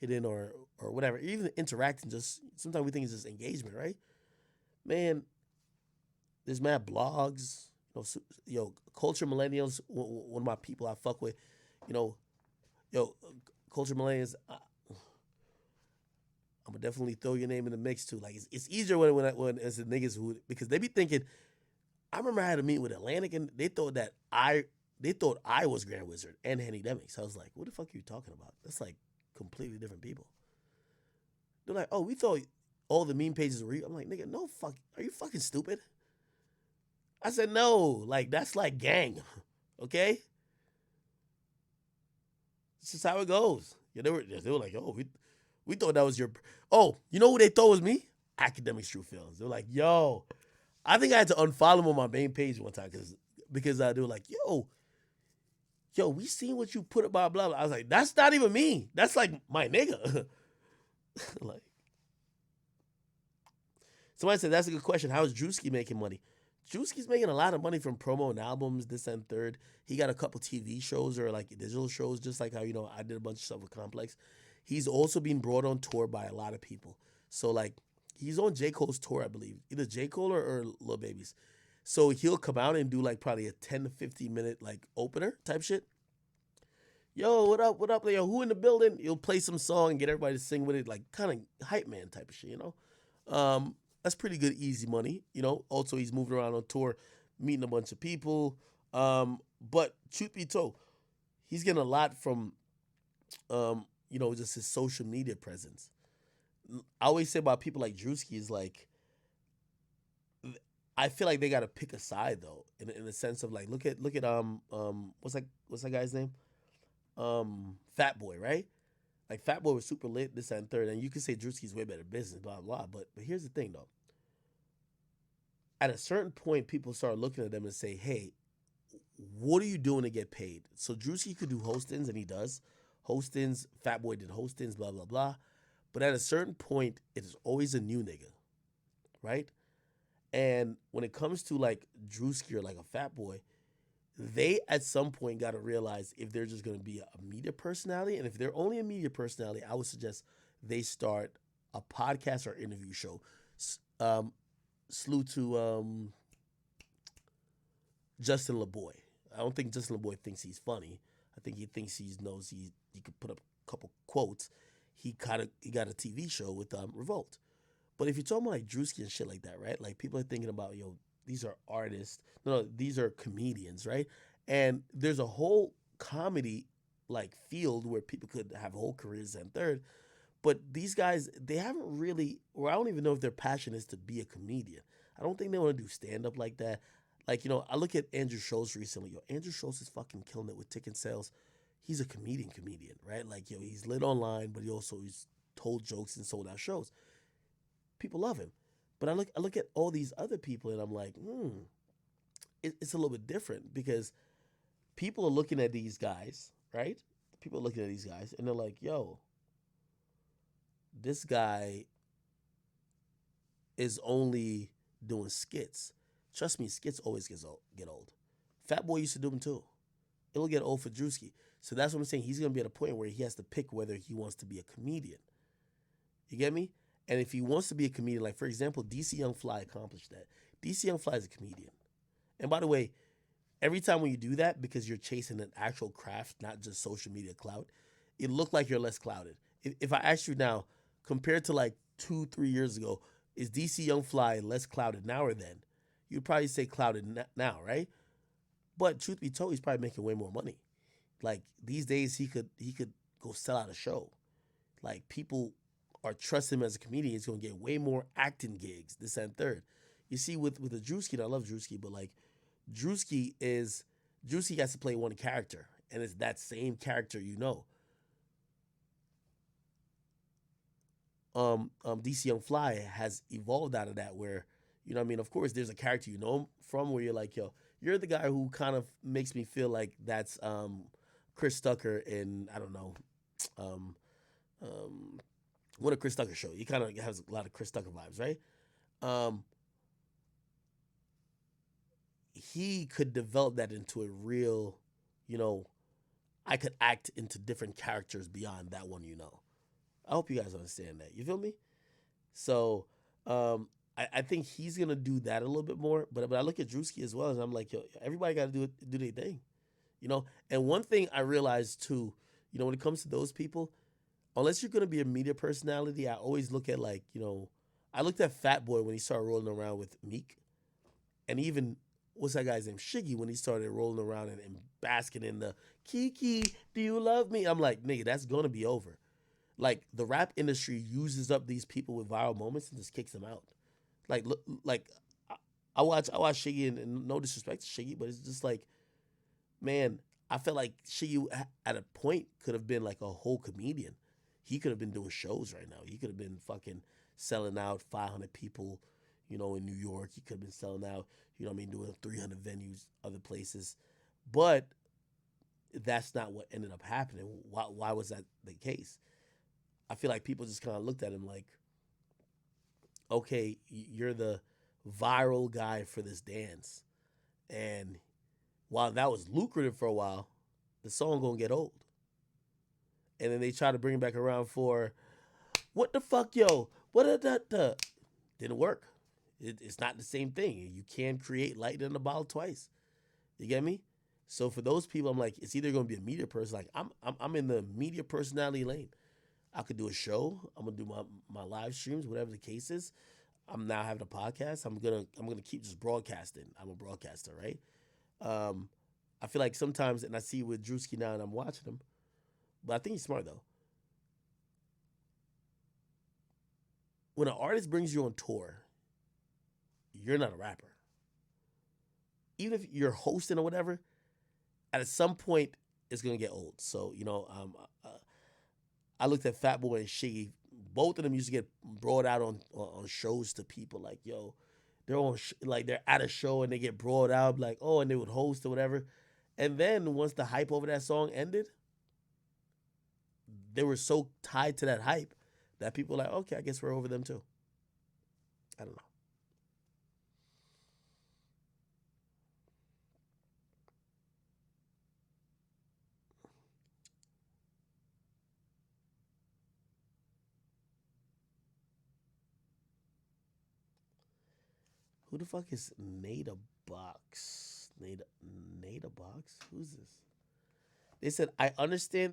hidden or whatever. Even interacting, just sometimes we think it's just engagement, right? Man, there's mad blogs. Culture millennials. One of my people I fuck with. You know, yo, culture millennials. I'm gonna definitely throw your name in the mix too. Like it's easier when it's the niggas who because they be thinking. I remember I had a meeting with Atlantic and they thought I was Grand Wizard and Henny Demings. I was like, what the fuck are you talking about? That's like completely different people. They're like, oh, we thought all the meme pages were you. I'm like, nigga, no fuck. Are you fucking stupid? I said, no, like that's like gang. Okay? This is how it goes. Yeah, they were like, oh, we thought that was your. Oh, you know who they thought was me? Academics True Films. They were like, yo, I think I had to unfollow them on my main page one time because they were like, yo, we seen what you put about blah blah. I was like, that's not even me. That's like my nigga. Like somebody said, that's a good question. How is Druski making money? Drewski's making a lot of money from promo and albums, this and third. He got a couple TV shows or like digital shows, just like how, I did a bunch of stuff with Complex. He's also being brought on tour by a lot of people. So, like, he's on J. Cole's tour, I believe. Either J. Cole or Lil Baby's. So he'll come out and do like probably a 10 to 15 minute like opener type shit. Yo, what up? What up? Yo, who in the building? He'll play some song and get everybody to sing with it, like kind of hype man type of shit. That's pretty good, easy money. Also, he's moving around on tour, meeting a bunch of people. But truth be told, he's getting a lot from, just his social media presence. I always say about people like Drewski is like, I feel like they got to pick a side though, in the sense of like, look at what's that guy's name? Fatboy, right? Like Fatboy was super lit, this and third, and you could say Drewski's way better business, blah blah. But here's the thing though. At a certain point, people start looking at them and say, "Hey, what are you doing to get paid?" So Drewski could do hostings, and he does hostings. Fatboy did hostings, blah blah blah. But at a certain point, it is always a new nigga, right? And when it comes to like Drewski or like a Fatboy, they at some point got to realize if they're just going to be a media personality, and if they're only a media personality, I would suggest they start a podcast or interview show. Um, Slew to Justin LeBoy. I don't think Justin LeBoy thinks he's funny. I think he thinks he knows he could put up a couple quotes. He got a TV show with Revolt. But if you're talking about like Drewski and shit like that, right? Like people are thinking about these are artists. No, these are comedians, right? And there's a whole comedy like field where people could have whole careers and third. But these guys, they haven't really, or I don't even know if their passion is to be a comedian. I don't think they want to do stand up like that. Like, I look at Andrew Schultz recently. Andrew Schultz is fucking killing it with ticket sales. He's a comedian, right? Like, he's lit online, but he's told jokes and sold out shows. People love him. But I look at all these other people and I'm like, it's a little bit different because people are looking at these guys, right? People are looking at these guys and they're like, yo, this guy is only doing skits. Trust me, skits always get old. Fat Boy used to do them too. It'll get old for Drewski. So that's what I'm saying. He's gonna be at a point where he has to pick whether he wants to be a comedian. You get me? And if he wants to be a comedian, like for example, DC Young Fly accomplished that. DC Young Fly is a comedian. And by the way, every time when you do that, because you're chasing an actual craft, not just social media clout, it looked like you're less clouded. If I ask you now, compared to like 2-3 years ago, is DC Young Fly less clouded now or then? You'd probably say clouded now, right? But truth be told, he's probably making way more money. Like these days, he could go sell out a show. Like people are trusting him as a comedian. He's gonna get way more acting gigs, this and third. You see, with the Drewski, and I love Drewski, but like Drewski has to play one character, and it's that same character. DC Young Fly has evolved out of that where, what I mean, of course there's a character you know him from where you're like, yo, you're the guy who kind of makes me feel like that's Chris Tucker in, I don't know, um um what a Chris Tucker show. He kind of has a lot of Chris Tucker vibes, right? Um he could develop that into a real, you know, I could act into different characters beyond that one. I hope you guys understand that. You feel me? So I think he's gonna do that a little bit more. But I look at Drewski as well, and I'm like, yo, everybody got to do their thing, you know. And one thing I realized too, you know, when it comes to those people, unless you're gonna be a media personality, I always look at like, you know, I looked at Fatboy when he started rolling around with Meek, and even what's that guy's name, Shiggy, when he started rolling around and basking in the Kiki, do you love me? I'm like, nigga, that's gonna be over. Like the rap industry uses up these people with viral moments and just kicks them out. Like look, like I watch Shiggy, and no disrespect to Shiggy, but it's just like, man, I felt like Shiggy at a point could have been like a whole comedian. He could have been doing shows right now. He could have been fucking selling out 500 people, you know, in New York. He could have been selling out, you know what I mean, doing 300 venues other places. But that's not what ended up happening. Why was that the case? I feel like people just kind of looked at him like, okay, you're the viral guy for this dance. And while that was lucrative for a while, the song gonna get old. And then they try to bring it back around for what the fuck, yo? What da? Didn't work. It's not the same thing. You can't create lightning in a bottle twice. You get me? So for those people, I'm like, it's either gonna be a media person. Like I'm in the media personality lane. I could do a show. I'm gonna do my live streams, whatever the case is. I'm now having a podcast. I'm gonna keep just broadcasting. I'm a broadcaster, right? Um, I feel like sometimes, and I see with Drewski now, and I'm watching him, but I think he's smart though. When an artist brings you on tour, you're not a rapper. Even if you're hosting or whatever, at some point it's gonna get old. So you know, I looked at Fatboy and Shiggy. Both of them used to get brought out on shows to people like, yo, they're on like they're at a show and they get brought out like, oh, and they would host or whatever. And then once the hype over that song ended, they were so tied to that hype that people were like, okay, I guess we're over them too. I don't know. Who the fuck is Nada Box? Nada Box? Who's this? They said, I understand